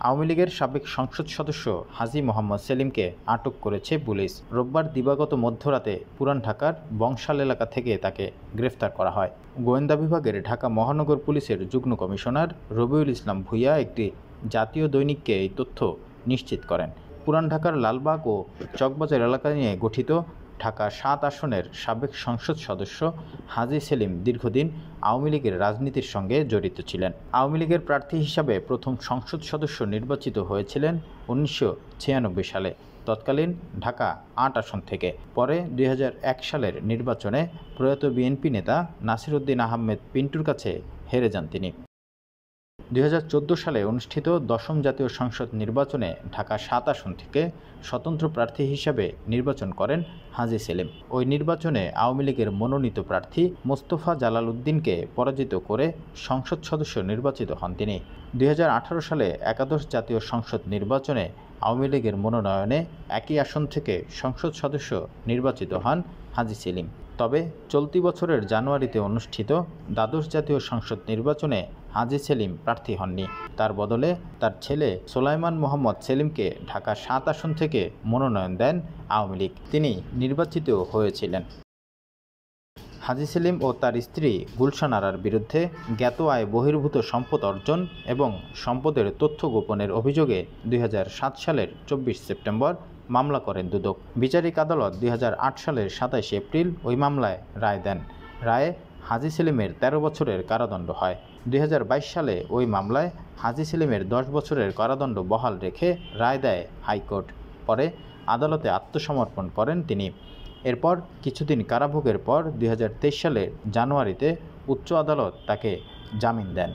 আওয়ামী লীগের সাবেক সংসদ সদস্য হাজী মোহাম্মদ সেলিমকে আটক করেছে পুলিশ। রোববার দিবাগত মধ্যরাতে পুরান ঢাকার বংশাল এলাকা থেকে তাকে গ্রেফতার করা হয়। গোয়েন্দা বিভাগের ঢাকা মহানগর পুলিশের যুগ্ম কমিশনার রবিউল ইসলাম ভূঁইয়া একটি জাতীয় দৈনিককে এই তথ্য নিশ্চিত করেন। পুরান ঢাকার লালবাগ ও চকবাজার এলাকা নিয়ে গঠিত ঢাকা ৭ আসনের সাবেক সংসদ সদস্য হাজী সেলিম দীর্ঘদিন আওয়ামী লীগের রাজনীতির সঙ্গে জড়িত ছিলেন। আওয়ামী লীগের প্রার্থী হিসাবে প্রথম সংসদ সদস্য নির্বাচিত হয়েছিলেন ১৯৯৬ সালে তৎকালীন ঢাকা ৮ আসন থেকে। পরে ২০০১ সালের নির্বাচনে প্রয়াত বিএনপি নেতা নাসির উদ্দিন আহমেদ পিন্টুর কাছে হেরে যান তিনি। ২০১৪ সালে অনুষ্ঠিত ১০ম জাতীয় সংসদ নির্বাচনে ঢাকা ৭ আসন থেকে স্বতন্ত্র প্রার্থী হিসাবে নির্বাচন করেন হাজী সেলিম। ওই নির্বাচনে আওয়ামী লীগের মনোনীত প্রার্থী মোস্তফা জালাল উদ্দিনকে পরাজিত করে সংসদ সদস্য নির্বাচিত হন তিনি। ২০১৮ সালে একাদশ জাতীয় সংসদ নির্বাচনে আওয়ামী লীগের মনোনয়নে একই আসন থেকে সংসদ সদস্য নির্বাচিত হন হাজী সেলিম। তবে চলতি বছরের জানুয়ারিতে অনুষ্ঠিত দ্বাদশ জাতীয় সংসদ নির্বাচনে হাজী সেলিম প্রার্থী হননি। তার বদলে তার ছেলে সোলাইমান মোহাম্মদ সেলিমকে ঢাকা ৭ আসন থেকে মনোনয়ন দেন আওয়ামী লীগ। তিনি নির্বাচিত হয়েছিলেন। হাজী সেলিম ও তার স্ত্রী গুলশান আরার বিরুদ্ধে জ্ঞাত আয় বহির্ভূত সম্পদ অর্জন এবং সম্পদের তথ্য গোপনের অভিযোগে ২০০৭ সালের ২৪ সেপ্টেম্বর মামলা করেন দুদক। বিচারিক আদালত ২০০৮ সালের ২৭ এপ্রিল ওই মামলায় রায় দেন। রায়ে হাজী সেলিমের ১৩ বছরের কারাদণ্ড হয়। ২০২২ সালে ওই মামলায় হাজী সেলিমের ১০ বছরের কারাদণ্ড বহাল রেখে রায় দেয় হাইকোর্ট। পরে আদালতে আত্মসমর্পণ করেন তিনি। এরপর কিছুদিন কারাভোগের পর ২০২৩ সালের জানুয়ারিতে উচ্চ আদালত তাকে জামিন দেন।